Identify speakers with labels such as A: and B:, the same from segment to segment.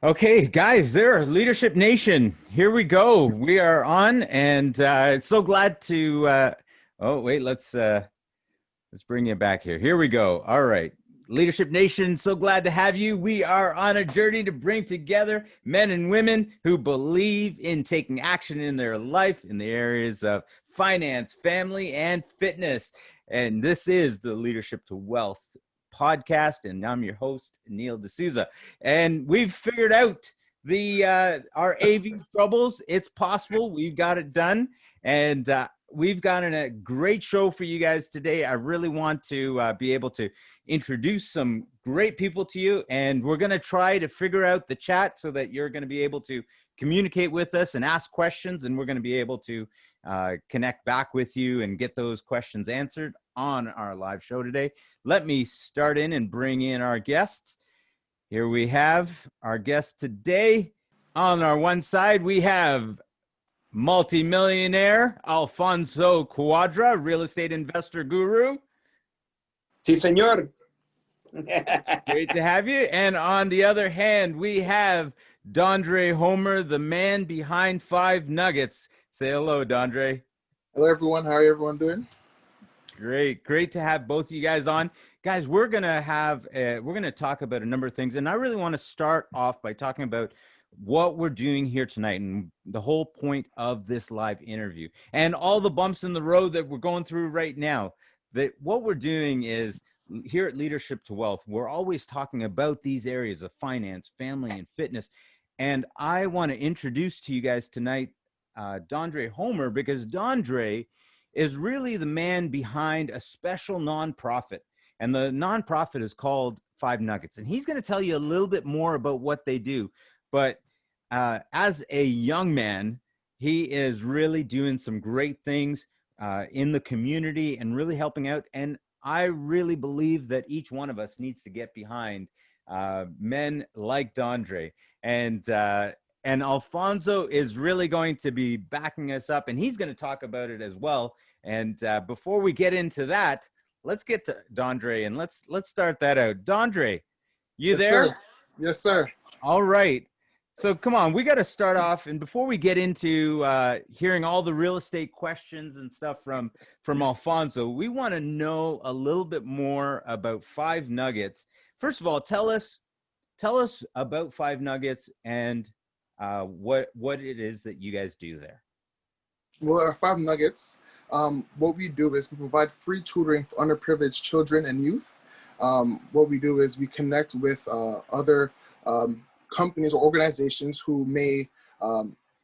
A: Okay, guys, there, Leadership Nation. Here we go. We are on, and so glad to. Oh, wait, let's bring you back here. Here we go. All right, Leadership Nation. So glad to have you. We are on a journey to bring together men and women who believe in taking action in their life in the areas of finance, family, and fitness. And this is the Leadership to Wealth podcast, and I'm your host, Neil D'Souza. And we've figured out the our AV troubles. It's possible. We've got it done, and we've got a great show for you guys today. I really want to be able to introduce some great people to you, and we're going to try to figure out the chat so that you're going to be able to communicate with us and ask questions, and we're going to be able to connect back with you and get those questions answered on our live show today. Let me start in and bring in our guests. Here we have our guest today. On our one side, we have multimillionaire Alfonso Cuadra, real estate investor guru.
B: Sí, señor.
A: Great to have you. And on the other hand, we have Dondre Homer, the man behind 5 Nuggets. Say hello, Dondre.
C: Hello, everyone. How are everyone doing?
A: Great to have both of you guys on. Guys, we're gonna talk about a number of things, and I really want to start off by talking about what we're doing here tonight and the whole point of this live interview and all the bumps in the road that we're going through right now. That what we're doing is here at Leadership to Wealth, we're always talking about these areas of finance, family, and fitness. And I want to introduce to you guys tonight Dondre Homer, because Dondre is really the man behind a special nonprofit. And the nonprofit is called 5 Nuggets. And he's going to tell you a little bit more about what they do. But as a young man, he is really doing some great things in the community and really helping out. And I really believe that each one of us needs to get behind men like Dondre. And Alfonso is really going to be backing us up, and he's going to talk about it as well. And before we get into that, let's get to Dondre, and let's start that out. Dondre, you
C: Yes,
A: there?
C: sir. Yes, sir.
A: All right. So come on, we got to start off, and before we get into hearing all the real estate questions and stuff from Alfonso, we want to know a little bit more about 5 Nuggets. First of all, tell us about 5 Nuggets and what it is that you guys do there.
C: Well, at 5 Nuggets, what we do is we provide free tutoring for underprivileged children and youth. What we do is we connect with other companies or organizations who may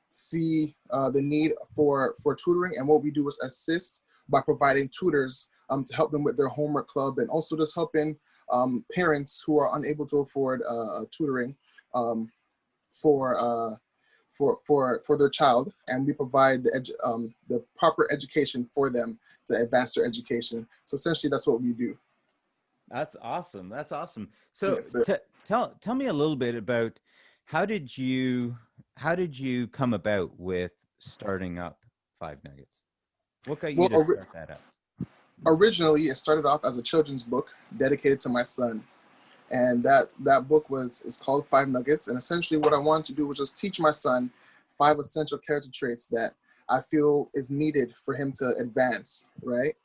C: see the need for tutoring, and what we do is assist by providing tutors to help them with their homework club, and also just helping parents who are unable to afford tutoring for their child, and we provide the proper education for them to advance their education. So essentially, that's what we do.
A: That's awesome. That's awesome. So
C: Yes,
A: tell me a little bit about how did you come about with starting up 5 Nuggets? What got you to start that up?
C: Originally, it started off as a children's book dedicated to my son. And that book is called 5 Nuggets. And essentially what I wanted to do was just teach my son 5 essential character traits that I feel is needed for him to advance, right?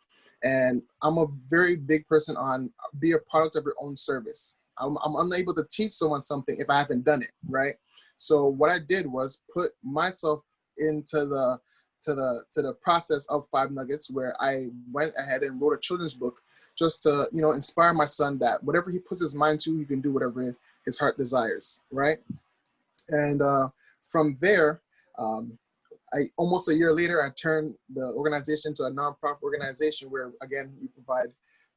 C: And I'm a very big person on be a product of your own service. I'm unable to teach someone something if I haven't done it, right? So what I did was put myself into the process of 5 Nuggets, where I went ahead and wrote a children's book just to, inspire my son that whatever he puts his mind to, he can do whatever his heart desires, right? And from there, almost a year later, I turned the organization to a nonprofit organization where, again, we provide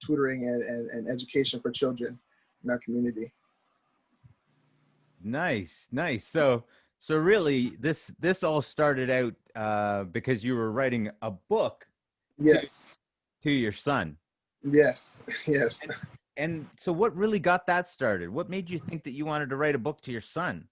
C: tutoring and education for children in our community.
A: Nice. So really, this all started out because you were writing a book.
C: Yes.
A: To your son.
C: Yes.
A: And so what really got that started? What made you think that you wanted to write a book to your son?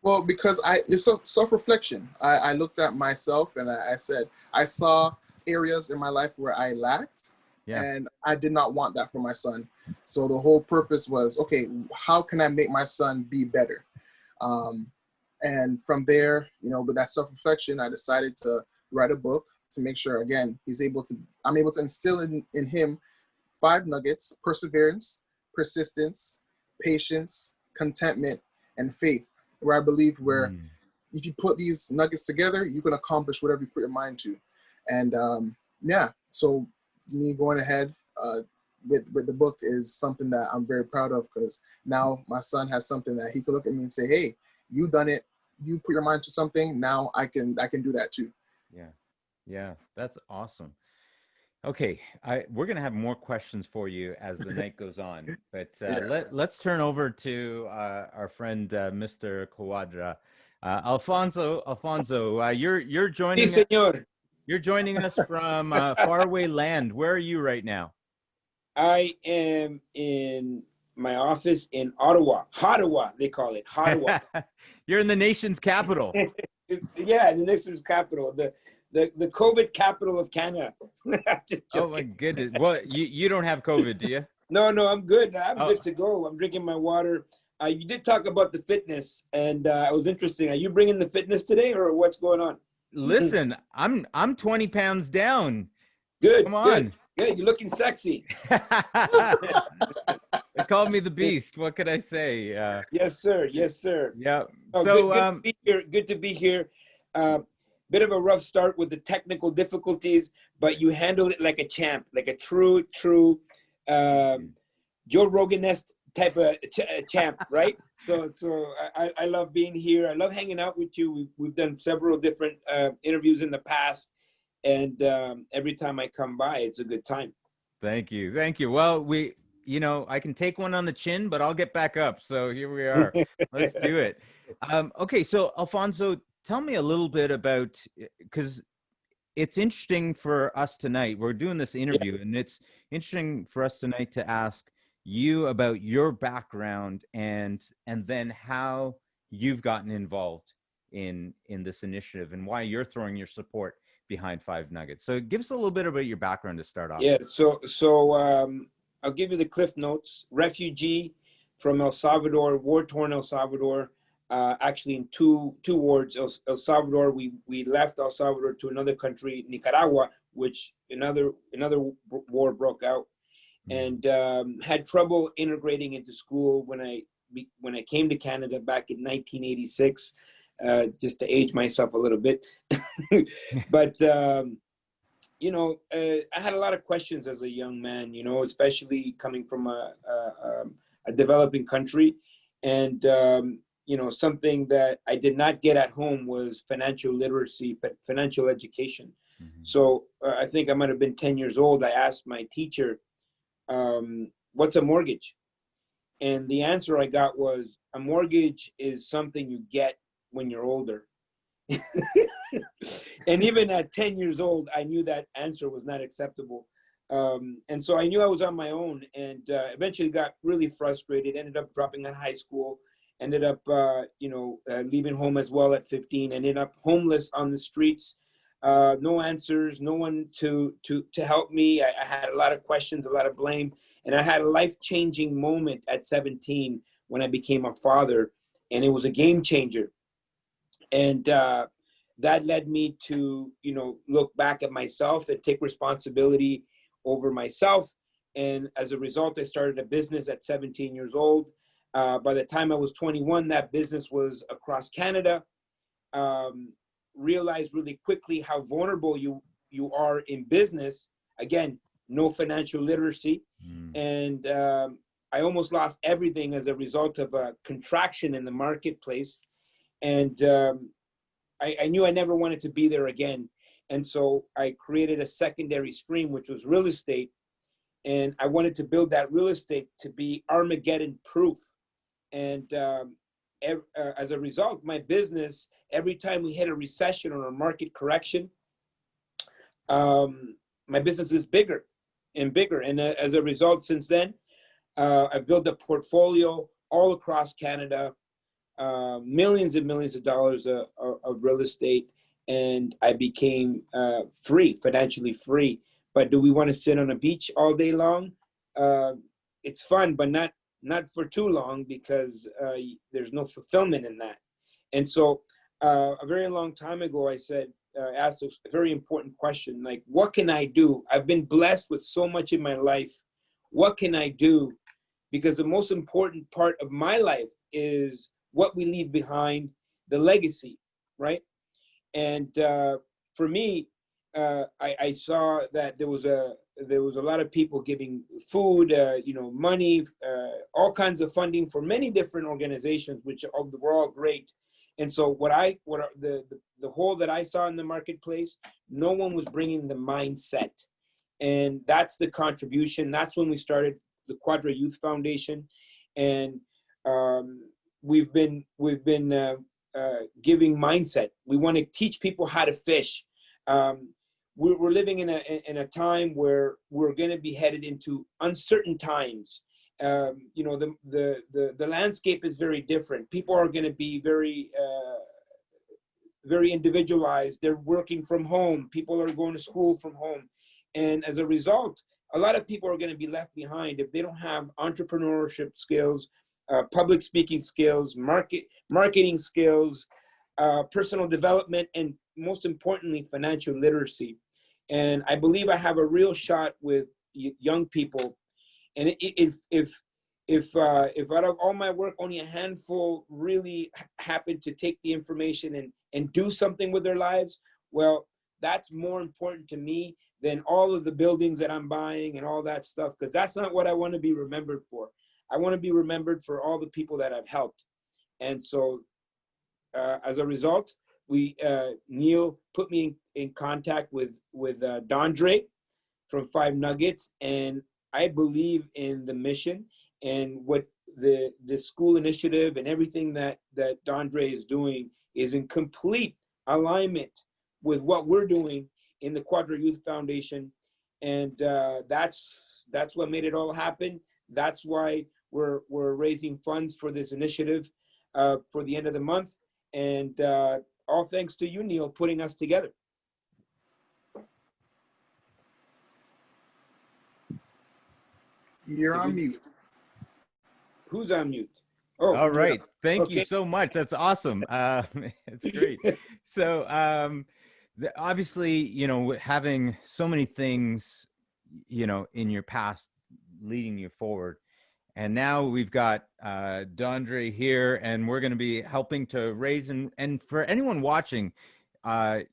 C: Well, because it's self-reflection. I looked at myself and I said, I saw areas in my life where I lacked,
A: Yeah.
C: And I did not want that for my son. So the whole purpose was, okay, how can I make my son be better? And from there, with that self-reflection, I decided to write a book to make sure, again, I'm able to instill in him 5 nuggets: perseverance, persistence, patience, contentment, and faith, where I believe if you put these nuggets together, you can accomplish whatever you put your mind to. And so me going ahead with the book is something that I'm very proud of, because now my son has something that he can look at me and say, hey, you done it. You put your mind to something. Now I can do that too.
A: Yeah, that's awesome. Okay, we're gonna have more questions for you as the night goes on, but let's turn over to our friend Mr. Cuadra. Alfonso, you're
B: Sí,
A: joining
B: señor.
A: you're joining us from faraway land. Where are you right now?
B: I am in my office in Ottawa. Ottawa, they call it. Ottawa.
A: You're in the nation's capital.
B: Yeah, the nation's capital, the COVID capital of Canada.
A: Oh my goodness. Well, you don't have COVID, do you?
B: No, I'm good. I'm good to go. I'm drinking my water. You did talk about the fitness, and it was interesting. Are you bringing the fitness today, or what's going on?
A: Listen, I'm 20 pounds down.
B: Good.
A: Come on.
B: Good. You're looking sexy.
A: They called me the Beast. What could I say?
B: Yes, sir. Yes, sir.
A: Yeah.
B: Oh,
A: So
B: good to be here. Good to be here. Bit of a rough start with the technical difficulties, but you handled it like a champ, like a true Joe Rogan-esque type of champ, right? So I love being here. I love hanging out with you. We've done several different interviews in the past, and every time I come by, it's a good time.
A: Thank you. Well, I can take one on the chin, but I'll get back up. So here we are. Let's do it. Okay, so Alfonso, tell me a little bit about, because it's interesting for us tonight. We're doing this interview, and it's interesting for us tonight to ask you about your background and then how you've gotten involved in this initiative and why you're throwing your support behind 5 Nuggets. So give us a little bit about your background to start off.
B: Yeah, so I'll give you the cliff notes. Refugee from El Salvador, war-torn El Salvador. Actually, in two wars, El Salvador. We left El Salvador to another country, Nicaragua, which another war broke out, and had trouble integrating into school when I came to Canada back in 1986. Just to age myself a little bit, but I had a lot of questions as a young man. Especially coming from a developing country, and something that I did not get at home was financial literacy, financial education.
A: Mm-hmm.
B: So I think I might have been 10 years old. I asked my teacher, what's a mortgage? And the answer I got was, a mortgage is something you get when you're older. And even at 10 years old, I knew that answer was not acceptable. And so I knew I was on my own, and eventually got really frustrated, ended up dropping out of high school, ended up, leaving home as well at 15, ended up homeless on the streets. No answers, no one to help me. I had a lot of questions, a lot of blame. And I had a life-changing moment at 17 when I became a father, and it was a game changer. And that led me to, look back at myself and take responsibility over myself. And as a result, I started a business at 17 years old. By the time I was 21, that business was across Canada. Realized really quickly how vulnerable you are in business. Again, no financial literacy. And I almost lost everything as a result of a contraction in the marketplace. And I knew I never wanted to be there again. And so I created a secondary stream, which was real estate. And I wanted to build that real estate to be Armageddon proof. And as a result, my business, every time we hit a recession or a market correction, my business is bigger and bigger. And as a result, since then, I've built a portfolio all across Canada, millions and millions of dollars of real estate, and I became financially free But do we want to sit on a beach all day long? It's fun, but not for too long, because there's no fulfillment in that. And so a very long time ago, I said, asked a very important question, like, what can I do? I've been blessed with so much in my life. What can I do? Because the most important part of my life is what we leave behind, the legacy, right? And for me, I saw that there was a lot of people giving food, money, all kinds of funding for many different organizations, which were all great. And so the hole that I saw in the marketplace, no one was bringing the mindset, and that's the contribution. That's when we started the Cuadra Youth Foundation, and we've been giving mindset. We want to teach people how to fish. We're living in a time where we're going to be headed into uncertain times. The landscape is very different. People are going to be very individualized. They're working from home. People are going to school from home. And as a result, a lot of people are going to be left behind if they don't have entrepreneurship skills, public speaking skills, marketing skills, personal development, and most importantly, financial literacy. And I believe I have a real shot with young people. And if out of all my work, only a handful really happen to take the information and do something with their lives, well, that's more important to me than all of the buildings that I'm buying and all that stuff, because that's not what I want to be remembered for. I want to be remembered for all the people that I've helped. And so as a result, Neil put me in contact with Dondre from Five Nuggets, and I believe in the mission and what the school initiative and everything that Dondre is doing is in complete alignment with what we're doing in the Cuadra Youth Foundation. And that's what made it all happen. That's why we're raising funds for this initiative for the end of the month. And all thanks to you, Neil, putting us together.
C: You're on mute.
B: Who's on mute? Oh,
A: all right.
B: yeah.
A: Thank you so much. That's awesome. It's great. So obviously, having so many things, in your past leading you forward. And now we've got Dondre here, and we're going to be helping to raise, and for anyone watching,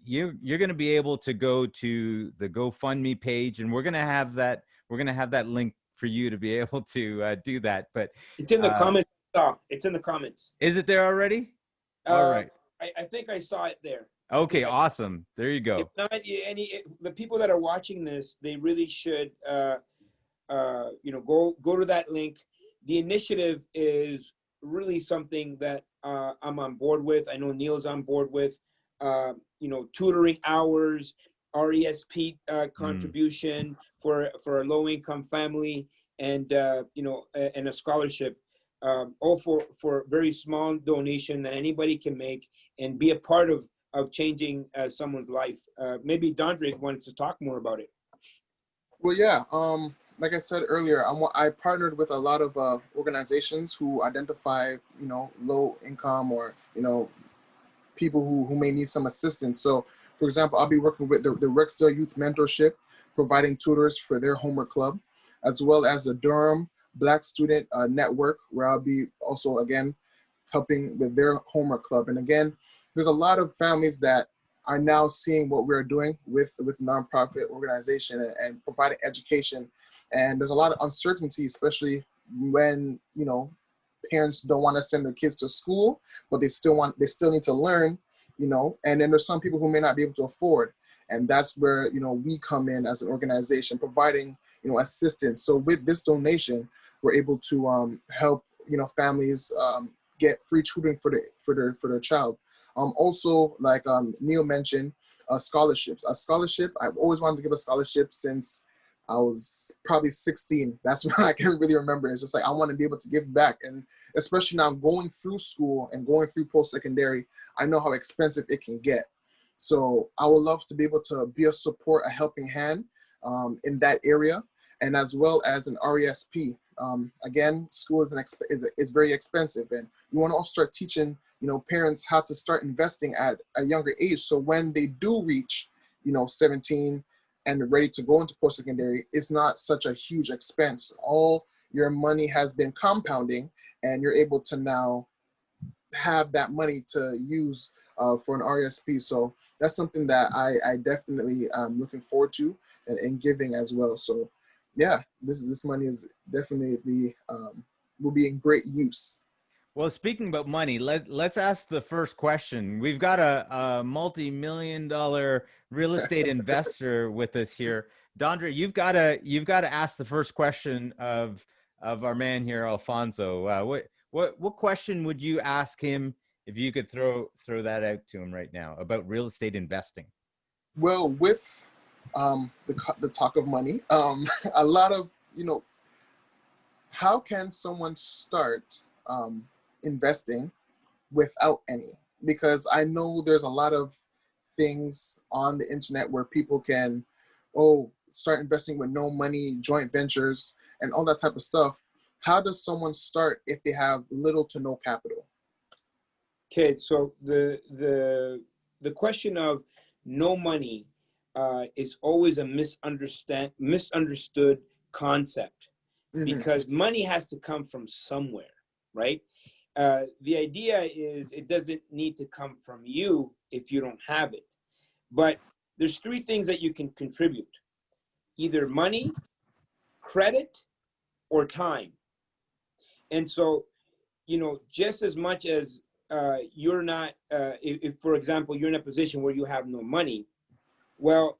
A: you're going to be able to go to the GoFundMe page, and we're going to have that link for you to be able to do that. But
B: it's in the comments. It's in the comments.
A: Is it there already? All right.
B: I think I saw it there.
A: Okay, awesome. There you go.
B: If not, the people that are watching this, they really should, go to that link. The initiative is really something that I'm on board with. I know Neil's on board with. Tutoring hours, RESP contribution for a low-income family, and and a scholarship, all for very small donation that anybody can make and be a part of changing someone's life. Maybe Dondre wanted to talk more about it.
C: Well, yeah. Like I said earlier, I partnered with a lot of organizations who identify, low income or, people who may need some assistance. So, for example, I'll be working with the Rexdale Youth Mentorship, providing tutors for their homework club, as well as the Durham Black Student Network, where I'll be also, again, helping with their homework club. And again, there's a lot of families that are now seeing what we're doing with nonprofit organization and providing education. And there's a lot of uncertainty, especially when, parents don't want to send their kids to school, but they still need to learn, and then there's some people who may not be able to afford. And that's where, we come in as an organization, providing, assistance. So with this donation, we're able to help, families get free tutoring for their child. Also, like Neil mentioned, scholarships. A scholarship, I've always wanted to give a scholarship since I was probably 16. That's when I can really remember. It's just like I want to be able to give back. And especially now going through school and going through post-secondary, I know how expensive it can get. So I would love to be able to be a support, a helping hand, in that area, and as well as an RESP. Again, school is very expensive, and we want to also start teaching parents how to start investing at a younger age. So when they do reach 17 and ready to go into post-secondary, it's not such a huge expense. All your money has been compounding, and you're able to now have that money to use for an RESP. So that's something that I definitely am looking forward to and giving as well. So yeah, this money is definitely will be in great use.
A: Well, speaking about money, let's ask the first question. We've got a multi-million-dollar real estate investor with us here. Dondre, you've got to ask the first question of our man here, Alfonso. What question would you ask him if you could throw that out to him right now about real estate investing?
C: Well, with the talk of money, a lot of how can someone start investing without any? Because I know there's a lot of things on the internet where people can start investing with no money, joint ventures, and all that type of stuff. How does someone start if they have little to no capital?
B: Okay, so the question of no money is always a misunderstood concept, because money has to come from somewhere, right? The idea is it doesn't need to come from you if you don't have it. But there's three things that you can contribute: either money, credit, or time. And so, just as much as you're not, if, for example, you're in a position where you have no money, well,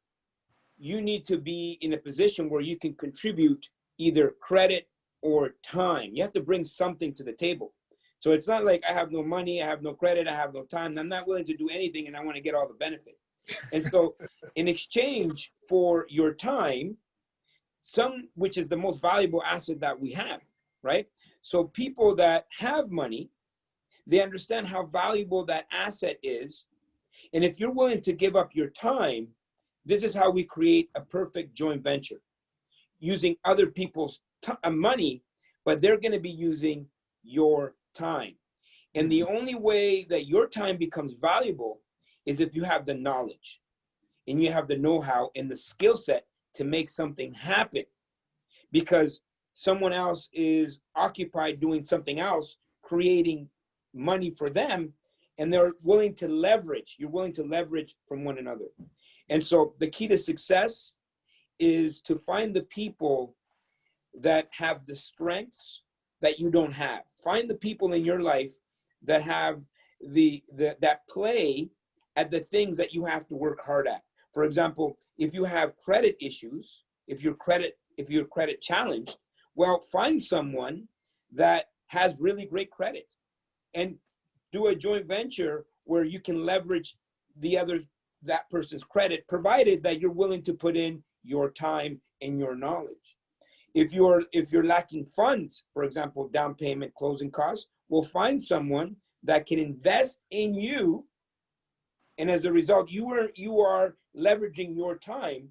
B: you need to be in a position where you can contribute either credit or time. You have to bring something to the table. So it's not like I have no money, I have no credit, I have no time, I'm not willing to do anything, and I want to get all the benefit. And so in exchange for your time, which is the most valuable asset that we have, right? So people that have money, they understand how valuable that asset is. And if you're willing to give up your time, this is how we create a perfect joint venture, using other people's money, but they're going to be using your time. And the only way that your time becomes valuable is if you have the knowledge and you have the know-how and the skill set to make something happen, because someone else is occupied doing something else, creating money for them, and they're willing to leverage. You're willing to leverage from one another. And so the key to success is to find the people that have the strengths that you don't have. Find the people in your life that have that play at the things that you have to work hard at. For example, if you have credit issues, if you're credit challenged, well, find someone that has really great credit and do a joint venture where you can leverage that person's credit, provided that you're willing to put in your time and your knowledge. If you're lacking funds, for example, down payment, closing costs, we'll find someone that can invest in you, and as a result, you are leveraging your time.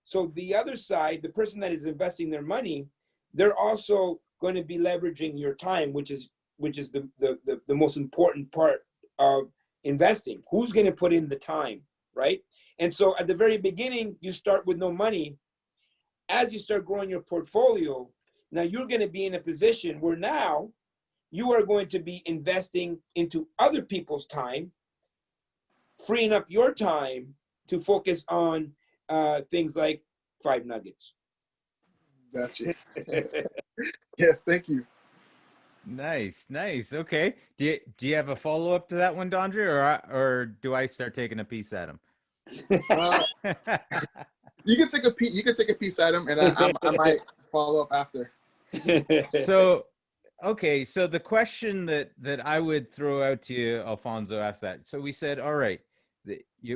B: So the other side, the person that is investing their money, they're also going to be leveraging your time, which is the most important part of investing. Who's going to put in the time, right? And so at the very beginning, you start with no money. As you start growing your portfolio, now you're going to be in a position where now you are going to be investing into other people's time, freeing up your time to focus on things like 5 nuggets.
C: Gotcha. Yes, thank you.
A: Nice. Okay. Do you have a follow up to that one, Dondre, or do I start taking a piece at him?
C: You can take a piece. You can take a piece at him, and I might follow up after.
A: So, okay. So the question that I would throw out to you, Alfonso, after that. So we said, all right,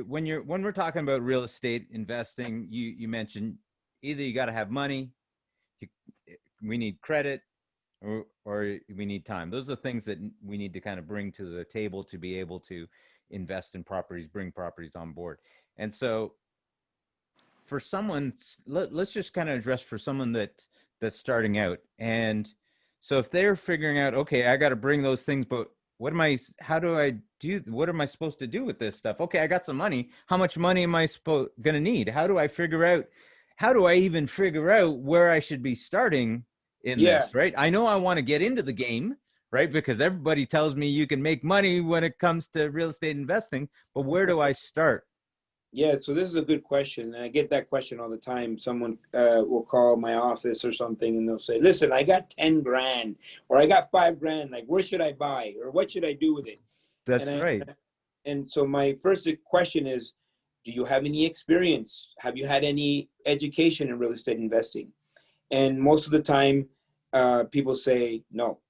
A: when we're talking about real estate investing, you mentioned either you got to have money, we need credit, or we need time. Those are the things that we need to kind of bring to the table to be able to invest in properties, bring properties on board. And so for someone, let's just kind of address for someone that's starting out. And so if they're figuring out, okay, I got to bring those things, but how do I do, what am I supposed to do with this stuff? Okay, I got some money. How much money am I going to need? How do I even figure out where I should be starting in
B: Yeah.
A: this, right? I know I want to get into the game, right? Because everybody tells me you can make money when it comes to real estate investing, but where do I start?
B: Yeah, so this is a good question. And I get that question all the time. Someone will call my office or something and they'll say, listen, I got 10 grand or I got 5 grand. Like, where should I buy or what should I do with it?
A: That's right.
B: And so my first question is, do you have any experience? Have you had any education in real estate investing? And most of the time, people say no.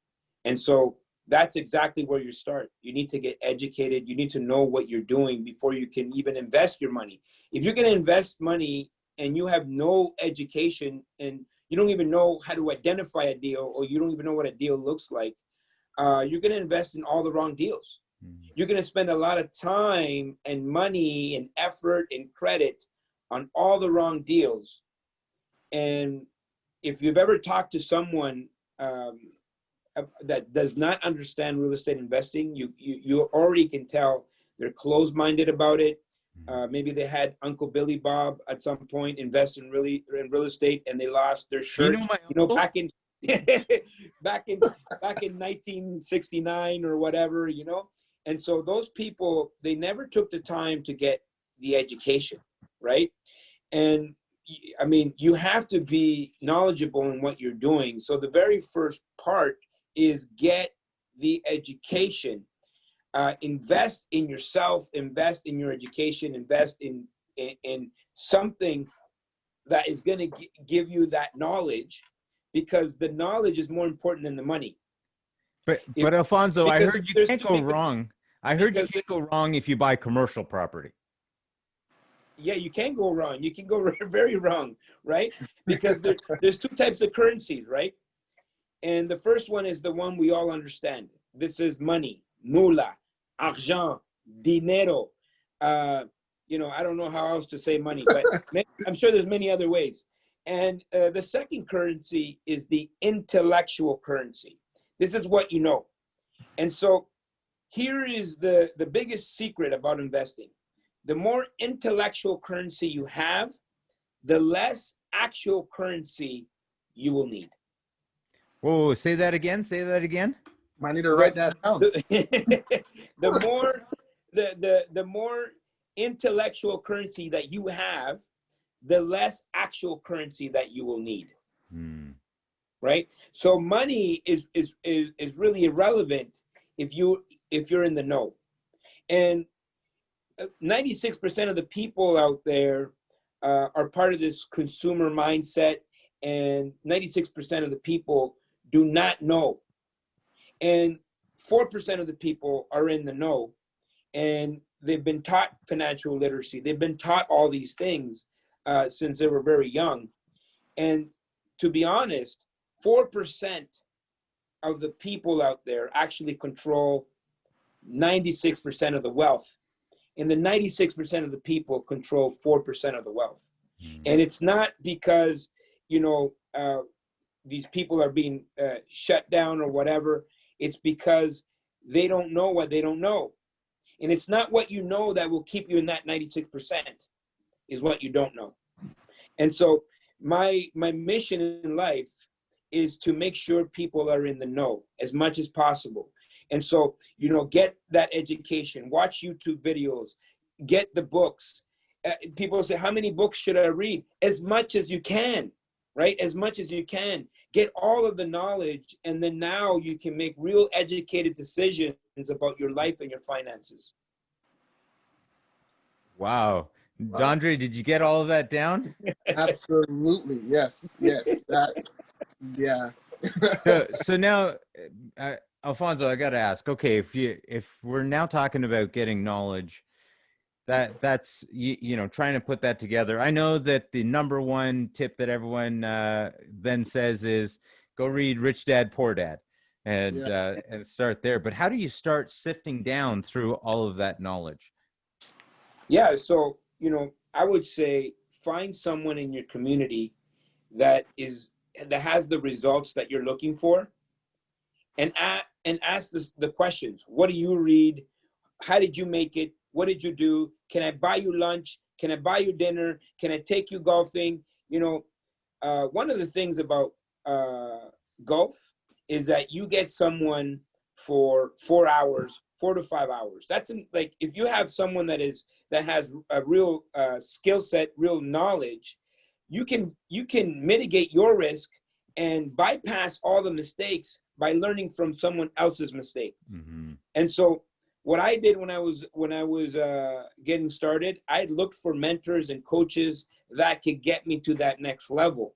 B: And so that's exactly where you start. You need to get educated. You need to know what you're doing before you can even invest your money. If you're going to invest money and you have no education and you don't even know how to identify a deal, or you don't even know what a deal looks like, you're going to invest in all the wrong deals. You're going to spend a lot of time and money and effort and credit on all the wrong deals. And if you've ever talked to someone that does not understand real estate investing, you already can tell they're closed-minded about it. Maybe they had Uncle Billy Bob at some point invest in real estate and they lost their shirt. Back in back in 1969 or whatever, And so those people, they never took the time to get the education, right? And I mean, you have to be knowledgeable in what you're doing. So the very first part is get the education. Invest in yourself, invest in your education, invest in something that is going to give you that knowledge, because the knowledge is more important than the money.
A: But Alfonso, I heard you can't go wrong. I heard you can't go wrong if you buy commercial property.
B: Yeah, you can go wrong. You can go very wrong, right? Because there's two types of currencies, right? And the first one is the one we all understand. This is money, mula, argent, dinero. I don't know how else to say money, but I'm sure there's many other ways. And the second currency is the intellectual currency. This is what you know. And so here is the biggest secret about investing. The more intellectual currency you have, the less actual currency you will need.
A: Whoa, say that again. Say that again.
C: I need to write that down.
B: The more intellectual currency that you have, the less actual currency that you will need. Right? So money is really irrelevant if you're in the know. And 96% of the people out there are part of this consumer mindset, and 96% of the people do not know. And 4% of the people are in the know, and they've been taught financial literacy. They've been taught all these things since they were very young. And to be honest, 4% of the people out there actually control 96% of the wealth. And the 96% of the people control 4% of the wealth. And it's not because, these people are being shut down or whatever. It's because they don't know what they don't know. And it's not what you know that will keep you in that 96%, is what you don't know. And so my mission in life is to make sure people are in the know as much as possible. And so, get that education, watch YouTube videos, get the books. People say, how many books should I read? As much as you can, right? As much as you can. Get all of the knowledge, and then now you can make real educated decisions about your life and your finances.
A: Wow. Dondre, did you get all of that down?
C: Absolutely. Yes. Yeah.
A: So now, Alfonso, I got to ask, okay, if we're now talking about getting knowledge, that's trying to put that together. I know that the number one tip that everyone then says is go read Rich Dad Poor Dad and start there. But how do you start sifting down through all of that knowledge?
B: Yeah, so I would say find someone in your community that has the results that you're looking for, and ask the questions. What do you read? How did you make it? What did you do? Can I buy you lunch? Can I buy you dinner? Can I take you golfing? You know, one of the things about golf is that you get someone for 4 hours, 4 to 5 hours. That's like, if you have someone that has a real skill set, real knowledge, you can mitigate your risk and bypass all the mistakes by learning from someone else's mistake.
A: Mm-hmm.
B: And so what I did when I was getting started, I looked for mentors and coaches that could get me to that next level.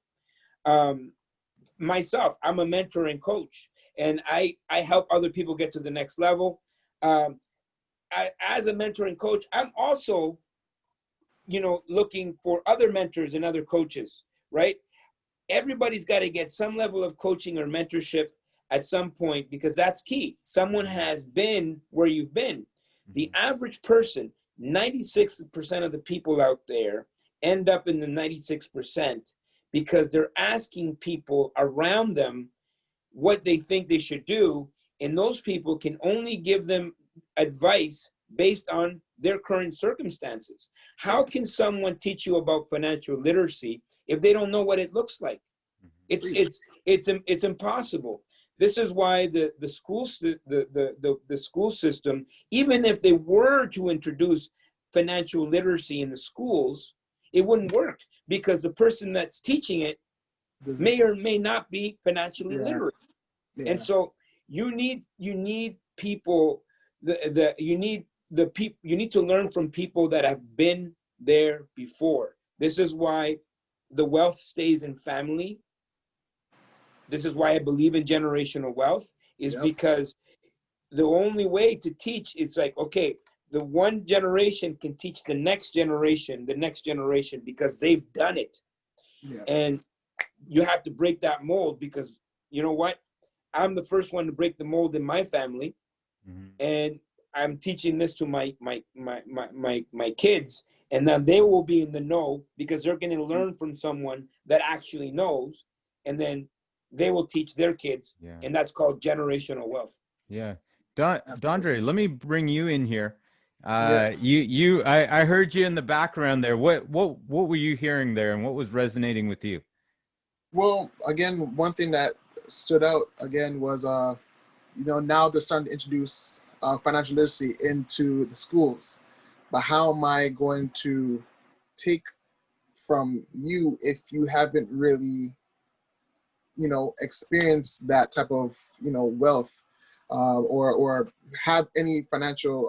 B: Myself, I'm a mentor and coach, and I help other people get to the next level. As a mentor and coach, I'm also, you know, looking for other mentors and other coaches, right? Everybody's got to get some level of coaching or mentorship at some point, because that's key. Someone has been where you've been. The average person, 96% of the people out there end up in the 96% because they're asking people around them what they think they should do, and those people can only give them advice based on their current circumstances. How can someone teach you about financial literacy if they don't know what it looks like? It's impossible. This is why the school system, even if they were to introduce financial literacy in the schools, it wouldn't work, because the person that's teaching it may or may not be financially literate. And so you need people, you need to learn from people that have been there before. This is why the wealth stays in family. This is why I believe in generational wealth, is because the only way to teach is like, okay, the one generation can teach the next generation, because they've done it. And you have to break that mold, because you know what? I'm the first one to break the mold in my family. And I'm teaching this to my kids, and then they will be in the know, because they're going to learn from someone that actually knows, and then they will teach their kids. And that's called generational wealth.
A: Dondre, let me bring you in here. I heard you in the background there. What were you hearing there, and what was resonating with you?
C: Well, again, one thing that stood out again was, you know, now they're starting to introduce financial literacy into the schools. But how am I going to take from you if you haven't really, you know, experienced that type of, you know, wealth, or have any financial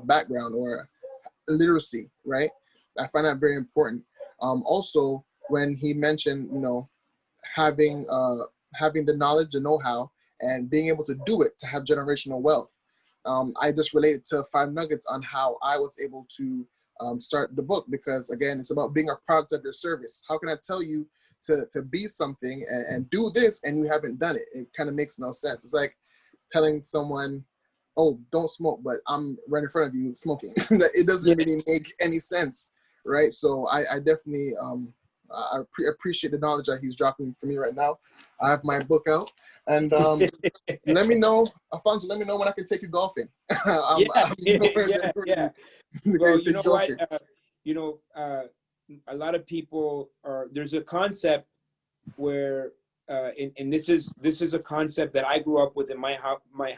C: background or literacy, right? I find that very important. Also, when he mentioned, you know, having the knowledge, the know-how, and being able to do it, to have generational wealth. I just related to 5 Nuggets on how I was able to start the book, because again, it's about being a product of your service. How can I tell you to be something and do this and you haven't done it? It kind of makes no sense. It's like telling someone, oh, don't smoke, but I'm right in front of you smoking. It doesn't really make any sense, right? So I definitely I appreciate the knowledge that he's dropping for me right now. I have my book out, and let me know, Alfonso, let me know when I can take you golfing.
B: Well, you know what? A lot of people there's a concept where, and this is a concept that I grew up with in my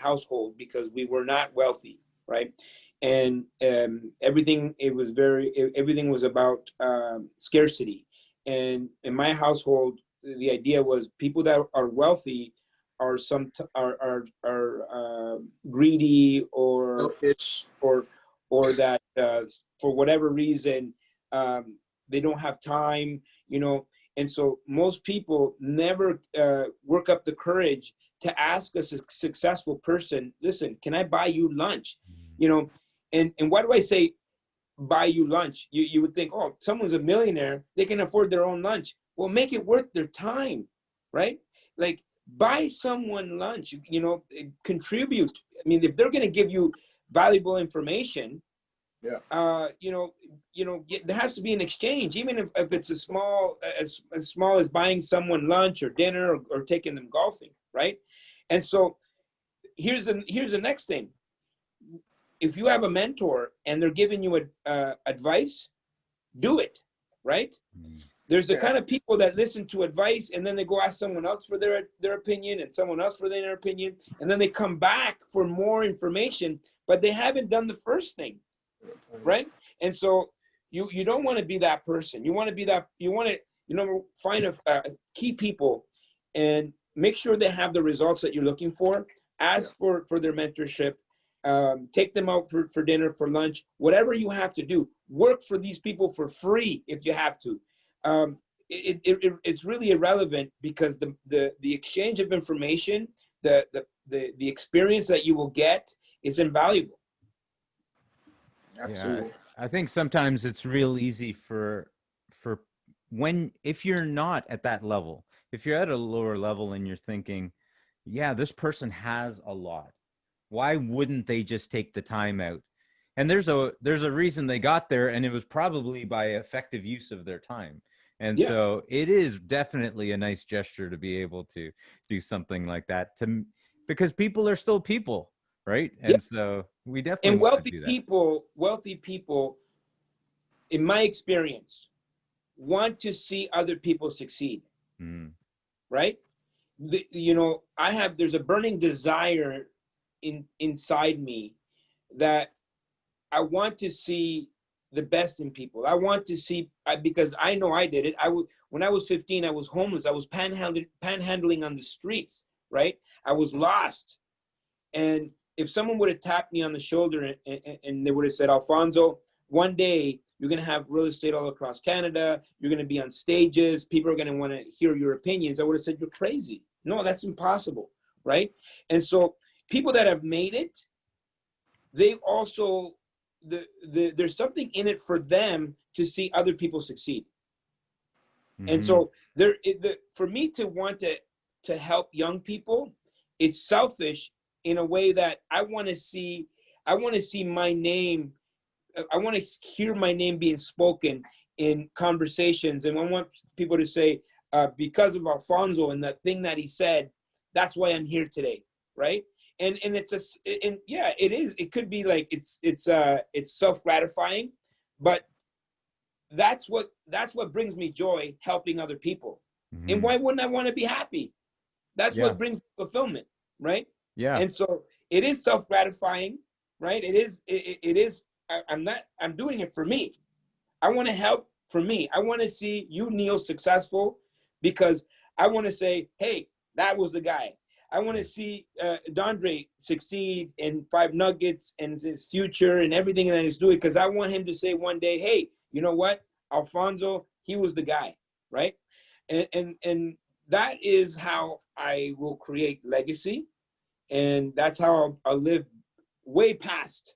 B: household, because we were not wealthy, right? And everything was about scarcity. And in my household, the idea was people that are wealthy are greedy, or
C: selfish,
B: or that for whatever reason they don't have time, you know. And so most people never work up the courage to ask a successful person, listen, can I buy you lunch? You know, and why do I say buy you lunch? You would think, oh, someone's a millionaire, they can afford their own lunch. Well, make it worth their time, right? Like, buy someone lunch, you know, contribute. I mean, if they're going to give you valuable information, There has to be an exchange, even if it's as small as buying someone lunch or dinner, or taking them golfing, right? And so here's the next thing. If you have a mentor and they're giving you advice, do it, right? There's the kind of people that listen to advice and then they go ask someone else for their opinion, and someone else for their opinion, and then they come back for more information, but they haven't done the first thing, right? And so you don't want to be that person. You want to find key people and make sure they have the results that you're looking for. Ask for their mentorship. Take them out for dinner, for lunch, whatever you have to do. Work for these people for free if you have to. It's really irrelevant, because the exchange of information, the experience that you will get is invaluable.
C: Absolutely.
A: Yeah, I think sometimes it's real easy for if you're not at that level, if you're at a lower level and you're thinking, yeah, this person has a lot, why wouldn't they just take the time out? And there's a reason they got there, and it was probably by effective use of their time. And so it is definitely a nice gesture to be able to do something like that, because people are still people, right? And so we definitely
B: and
A: want to do that.
B: wealthy people, in my experience, want to see other people succeed. Right? There's a burning desire inside me that I want to see the best in people. I want to see, because I know I did it. When I was 15, I was homeless. I was panhandling on the streets, right? I was lost. And if someone would have tapped me on the shoulder and they would have said, Alfonso, one day you're going to have real estate all across Canada. You're going to be on stages. People are going to want to hear your opinions. I would have said, you're crazy. No, that's impossible, right? And so people that have made it, they also, there's something in it for them to see other people succeed. And so for me to want to help young people, it's selfish in a way that I want to see my name. I want to hear my name being spoken in conversations. And I want people to say, because of Alfonso and the thing that he said, that's why I'm here today. Right. And it is. It could be like it's self-gratifying, but that's what brings me joy, helping other people. And why wouldn't I want to be happy? That's what brings fulfillment, right?
A: Yeah.
B: And so it is self-gratifying, right? It is. I'm doing it for me. I want to help for me. I want to see you, Neil, successful, because I want to say, hey, that was the guy. I want to see Dondre succeed in 5 Nuggets and his future and everything that he's doing, because I want him to say one day, hey, you know what? Alfonso, he was the guy, right? And that is how I will create legacy. And that's how I'll live way past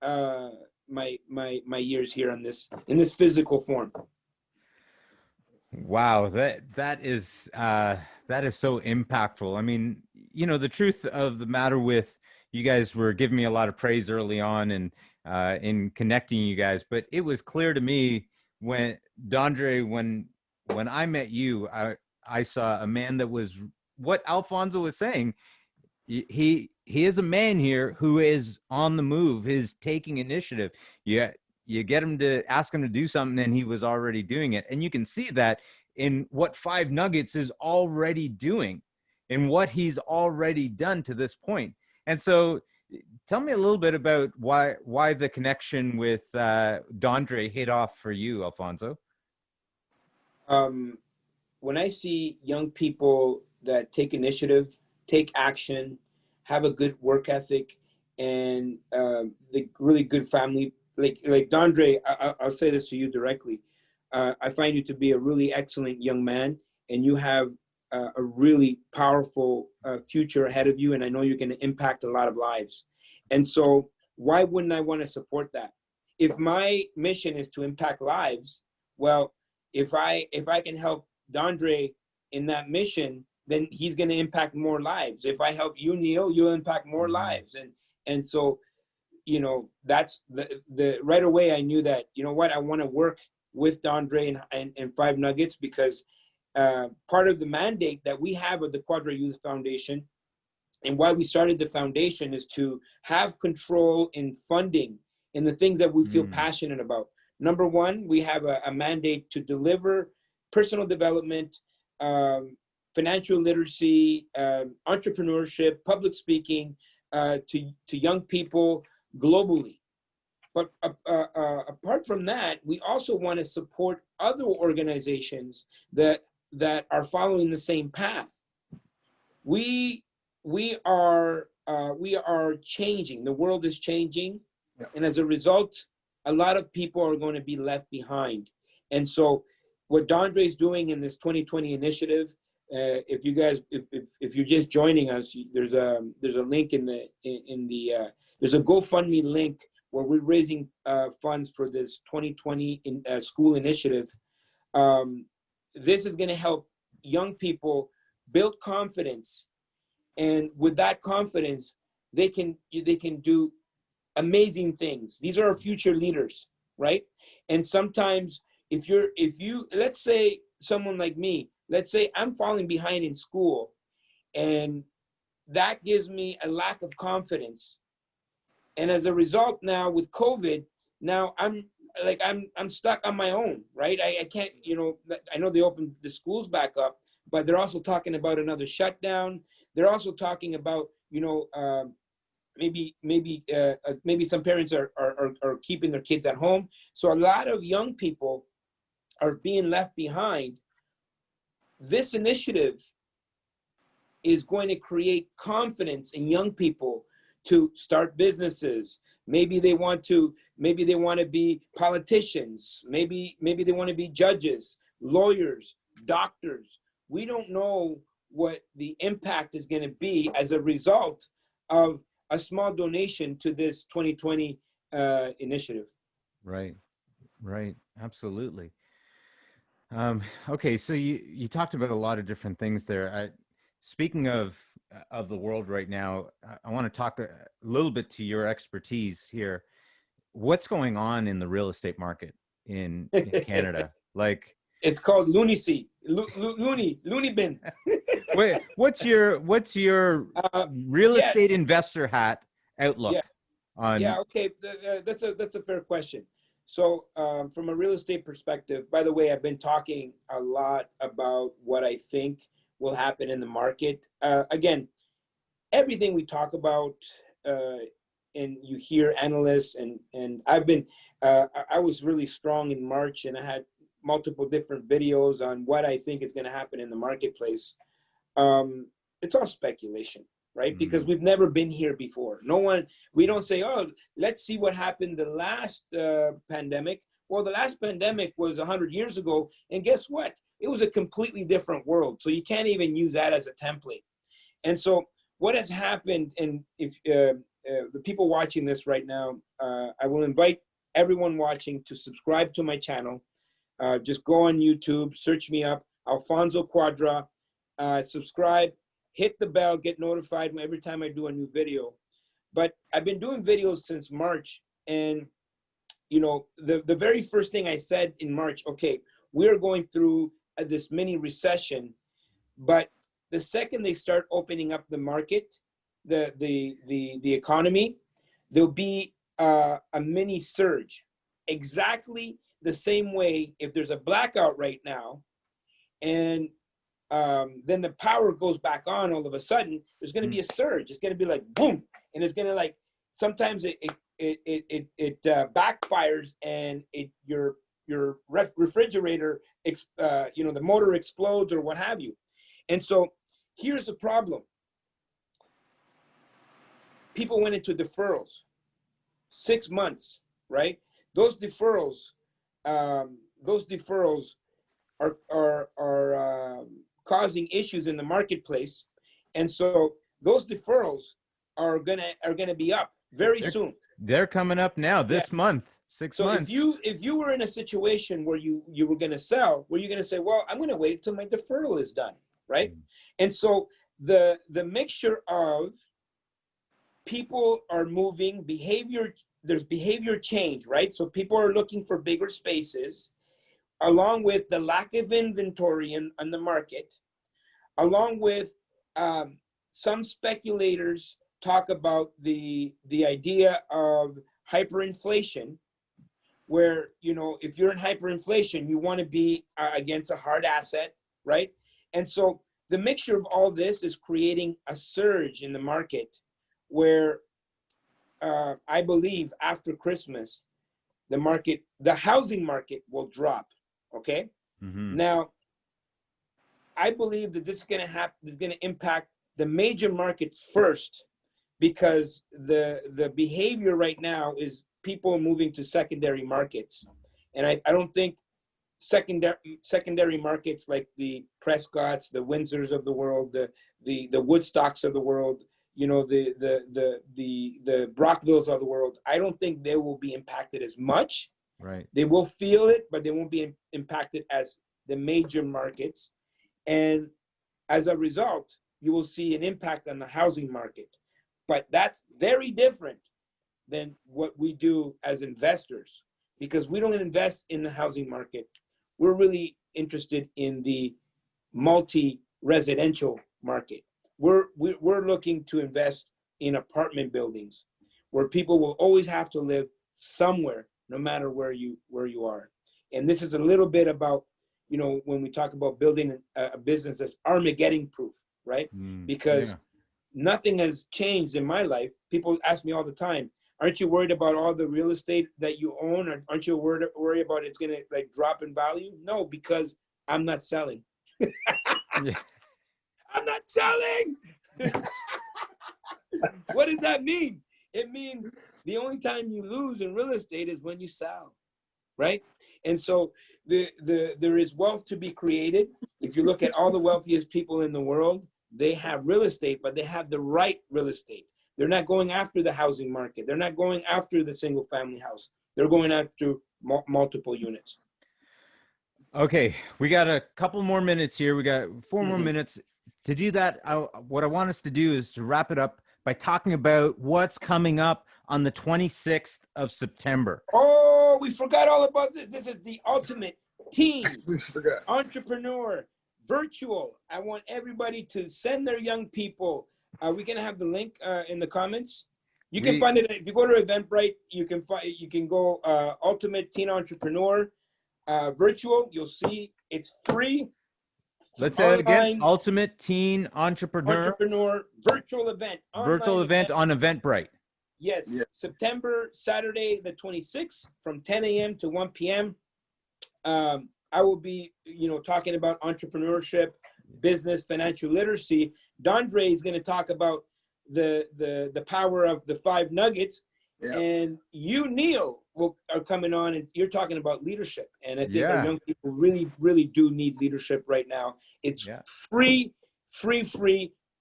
B: my years here in this physical form.
A: Wow, that is so impactful. I mean, the truth of the matter with you guys were giving me a lot of praise early on and in connecting you guys, but it was clear to me when Dondre, when I met you, I saw a man that was what Alfonso was saying. He is a man here who is on the move, is taking initiative. You get him to ask him to do something and he was already doing it. And you can see that in what 5 Nuggets is already doing and what he's already done to this point. And so tell me a little bit about why the connection with Dondre hit off for you, Alfonso.
B: When I see young people that take initiative, take action, have a good work ethic, and the really good family, like Dondre, I'll say this to you directly. I find you to be a really excellent young man, and you have a really powerful future ahead of you, and I know you're going to impact a lot of lives. And so why wouldn't I want to support that? If my mission is to impact lives, well, if I can help Dondre in that mission, then he's going to impact more lives. If I help you, Neil, you'll impact more lives. And so, you know, that's the right away I knew that, you know what, I want to work with Dondre and Five Nuggets, because part of the mandate that we have of the Cuadra Youth Foundation, and why we started the foundation, is to have control in funding in the things that we feel passionate about. Number one, we have a mandate to deliver personal development, financial literacy, entrepreneurship, public speaking to young people globally. But apart from that, we also want to support other organizations that are following the same path. We are changing. The world is changing, and as a result, a lot of people are going to be left behind. And so, what Dondre is doing in this 2020 initiative, if you guys, if you're just joining us, there's a link there's a GoFundMe link where we're raising funds for this 2020 school initiative. This is going to help young people build confidence, and with that confidence, they can do amazing things. These are our future leaders, right? And sometimes if you let's say someone like me, let's say I'm falling behind in school, and that gives me a lack of confidence. And as a result, now with COVID, now I'm stuck on my own, right? I can't, you know, I know they opened the schools back up, but they're also talking about another shutdown. They're also talking about, you know, maybe some parents are keeping their kids at home. So a lot of young people are being left behind. This initiative is going to create confidence in young people to start businesses. Maybe they want to be politicians. Maybe they want to be judges, lawyers, doctors. We don't know what the impact is going to be as a result of a small donation to this 2020 initiative.
A: Right, absolutely. Okay, so you talked about a lot of different things there. Speaking of the world right now, I want to talk a little bit to your expertise here. What's going on in the real estate market in Canada? Like,
B: it's called lunacy, loony bin.
A: Wait, what's your real estate investor hat outlook on?
B: Yeah, okay, that's a fair question. So from a real estate perspective, by the way, I've been talking a lot about what I think will happen in the market. Again, everything we talk about, and you hear analysts, and I've been, I was really strong in March, and I had multiple different videos on what I think is going to happen in the marketplace. It's all speculation, right? Because we've never been here before. We don't say, oh, let's see what happened the last pandemic. Well, the last pandemic was 100 years ago, and guess what? It was a completely different world. So you can't even use that as a template. And so what has happened, and if the people watching this right now, I will invite everyone watching to subscribe to my channel. Just go on YouTube, search me up, Alfonso Cuadra, subscribe, hit the bell, get notified every time I do a new video. But I've been doing videos since March, and you know, the very first thing I said in March, okay, we're going through this mini recession, but the second they start opening up the market, the economy, there'll be a mini surge. Exactly the same way, if there's a blackout right now, and then the power goes back on all of a sudden, there's going to be a surge. It's going to be like boom, and it's going to, like, sometimes it backfires, and your refrigerator, you know, the motor explodes or what have you. And so here's the problem. People went into deferrals, 6 months, right? Those deferrals are causing issues in the marketplace, and so those deferrals are gonna be up very soon.
A: They're coming up now this month, 6 months.
B: So if you were in a situation where you were gonna sell, where you're gonna say, well, I'm gonna wait until my deferral is done, right? And so the mixture of people are moving, there's behavior change, right? So people are looking for bigger spaces, along with the lack of inventory on the market, along with some speculators talk about the idea of hyperinflation, where, you know, if you're in hyperinflation, you want to be against a hard asset, right? And so the mixture of all this is creating a surge in the market where I believe after Christmas, the housing market will drop, okay?
A: Mm-hmm.
B: Now, I believe that this is going to happen, is going to impact the major markets first, because the behavior right now is people moving to secondary markets. And I don't think secondary markets like the Prescotts, the Windsors of the world, the Woodstocks of the world, you know, the Brockvilles of the world, I don't think they will be impacted as much.
A: Right.
B: They will feel it, but they won't be impacted as the major markets. And as a result, you will see an impact on the housing market. But that's very different than what we do as investors, because we don't invest in the housing market. We're really interested in the multi-residential market. We're looking to invest in apartment buildings where people will always have to live somewhere, no matter where you are. And this is a little bit about, you know, when we talk about building a business that's Armageddon proof, right? Because nothing has changed in my life. People ask me all the time, aren't you worried about all the real estate that you own? Or aren't you worried about it's going to like drop in value? No, because I'm not selling.
A: Yeah.
B: I'm not selling. What does that mean? It means the only time you lose in real estate is when you sell, right? And so there is wealth to be created. If you look at all the wealthiest people in the world, they have real estate, but they have the right real estate. They're not going after the housing market. They're not going after the single family house. They're going after multiple units.
A: Okay, we got a couple more minutes here. We got 4 more minutes to do that. What I want us to do is to wrap it up by talking about what's coming up on the 26th of September.
B: Oh, we forgot all about this. This is the ultimate teen
C: We forgot.
B: entrepreneur virtual. I want everybody to send their young people. We're gonna have the link in the comments. You can find it if you go to Eventbrite. You can go Ultimate Teen Entrepreneur virtual. You'll see it's free.
A: Let's say it again. Ultimate Teen Entrepreneur
B: virtual event.
A: Virtual event on Eventbrite.
B: Yes, September, Saturday, the 26th, from 10 a.m. to 1 p.m. I will be, you know, talking about entrepreneurship, business, financial literacy. Dondre is going to talk about the power of the 5 nuggets. Yeah. And you, Neil, are coming on, and you're talking about leadership. And I think our young people really, really do need leadership right now. It's free.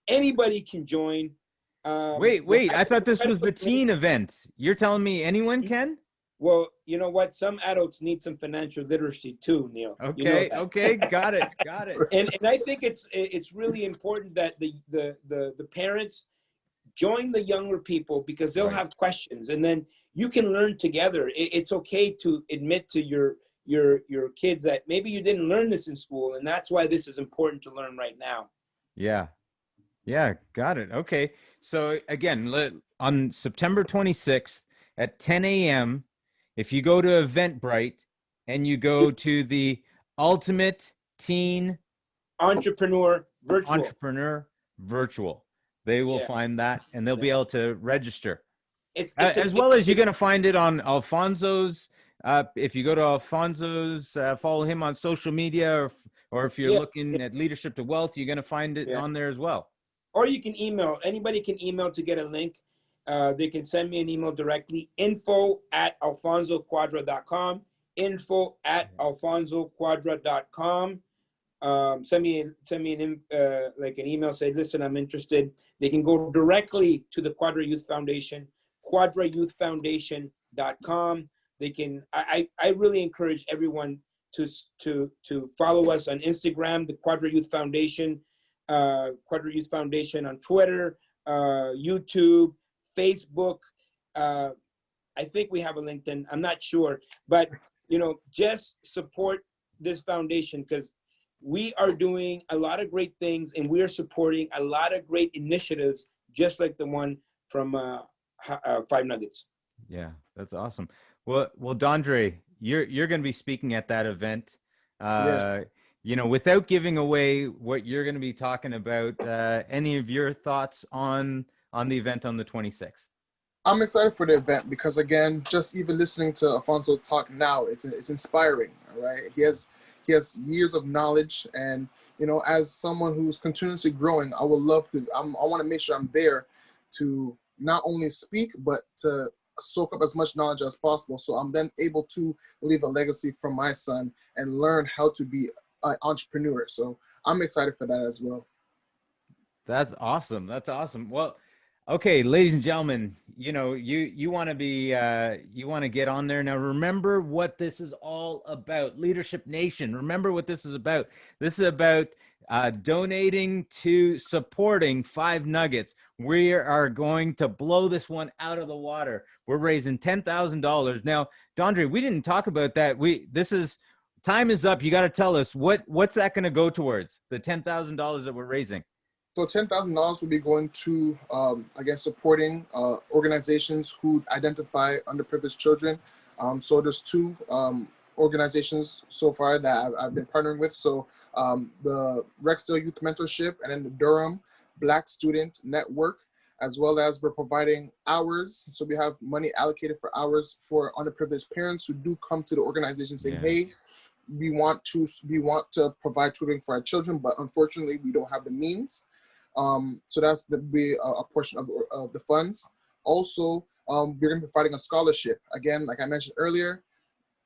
B: Anybody can join.
A: Wait! I thought this was the teen event. You're telling me anyone can?
B: Well, you know what? Some adults need some financial literacy too, Neil.
A: Okay,
B: you know
A: okay, got it.
B: And I think it's really important that the parents join the younger people, because they'll have questions, and then you can learn together. It's okay to admit to your kids that maybe you didn't learn this in school, and that's why this is important to learn right now.
A: Yeah, got it. Okay, so again, on September 26th at 10 a.m., if you go to Eventbrite and you go to the Ultimate Teen
B: Entrepreneur
A: Virtual, they will find that, and they'll be able to register.
B: It's
A: as well as you're going to find it on Alfonso's. If you go to Alfonso's, follow him on social media, or if you're looking at Leadership to Wealth, you're going to find it on there as well.
B: Or you can email. Anybody can email to get a link. They can send me an email directly, info@alfonsocuadra.com, info@alfonsocuadra.com. Send me an email, say, listen, I'm interested. They can go directly to the Cuadra Youth Foundation, quadrayouthfoundation.com. They can, I really encourage everyone to follow us on Instagram, the Cuadra Youth Foundation, Cuadra Youth Foundation on Twitter, YouTube, Facebook. I think we have a LinkedIn. I'm not sure, but just support this foundation, because we are doing a lot of great things and we are supporting a lot of great initiatives, just like the one from Five Nuggets.
A: Yeah, that's awesome. Well, Dondre, you're going to be speaking at that event.
C: Yes.
A: Without giving away what you're going to be talking about, any of your thoughts on the event on the 26th?
C: I'm excited for the event because, again, just even listening to Alfonso talk now, it's inspiring. All right, he has years of knowledge, and as someone who's continuously growing, I would love to. I want to make sure I'm there to not only speak but to soak up as much knowledge as possible, so I'm then able to leave a legacy for my son and learn how to be an entrepreneur. So I'm excited for that as well.
A: That's awesome. That's awesome. Well, okay, ladies and gentlemen, you want to be, you want to get on there now. Remember what this is all about. Leadership Nation. Remember what this is about. This is about donating to supporting Five Nuggets. We are going to blow this one out of the water. We're raising $10,000 now. Dondre, we didn't talk about that. Time is up. You got to tell us what's that going to go towards, the $10,000 that we're raising.
C: So $10,000 will be going to, again, supporting organizations who identify underprivileged children. So there's two organizations so far that I've been partnering with. So the Rexdale Youth Mentorship, and then the Durham Black Student Network, as well as we're providing hours. So we have money allocated for hours for underprivileged parents who do come to the organization saying, hey, we want to provide tutoring for our children, but unfortunately we don't have the means. So that's be a portion of the funds. Also, we're going to be providing a scholarship. Again, like I mentioned earlier,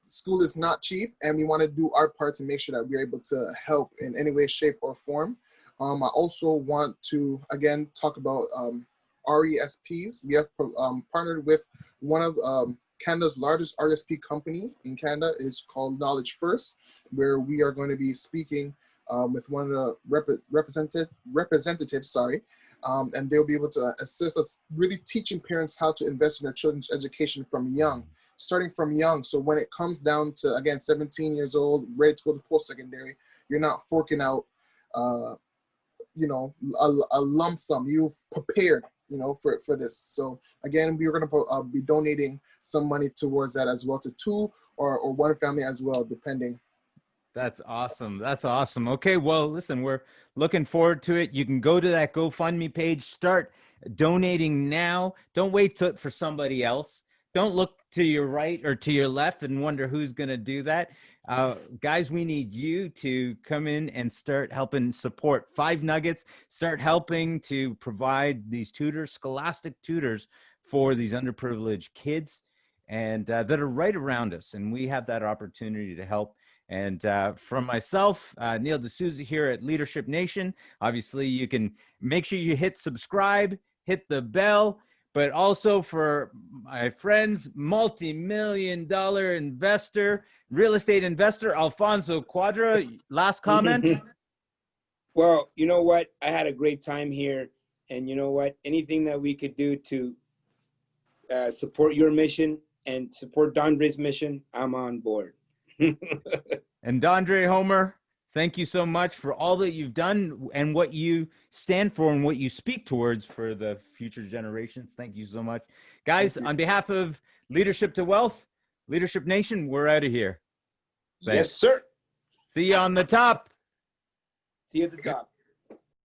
C: school is not cheap, and we want to do our part to make sure that we're able to help in any way, shape, or form. I also want to, again, talk about RESPs. We have partnered with one of Canada's largest RESP company in Canada. Is called Knowledge First, where we are going to be speaking with one of the representatives, and they'll be able to assist us really teaching parents how to invest in their children's education from young, starting from young. So when it comes down to, again, 17 years old, ready to go to post-secondary, you're not forking out, a lump sum. You've prepared, for this. So again, we're going to be donating some money towards that as well, to two or one family as well, depending.
A: That's awesome. That's awesome. Okay, well, listen, we're looking forward to it. You can go to that GoFundMe page, start donating now. Don't wait for somebody else. Don't look to your right or to your left and wonder who's going to do that. Guys, we need you to come in and start helping support Five Nuggets, start helping to provide these tutors, scholastic tutors for these underprivileged kids and that are right around us. And we have that opportunity to help. And from myself, Neil D'Souza here at Leadership Nation, obviously you can make sure you hit subscribe, hit the bell, but also for my friends, multi-million-dollar investor, real estate investor, Alfonso Cuadra, last comment?
B: Well, you know what? I had a great time here. And you know what? Anything that we could do to support your mission and support Dondre's mission, I'm on board.
A: And Dondre Homer, thank you so much for all that you've done and what you stand for and what you speak towards for the future generations. Thank you so much. Guys, on behalf of Leadership to Wealth, Leadership Nation, we're out of here.
B: Thanks. Yes, sir.
A: See you on the top.
B: See you at the top.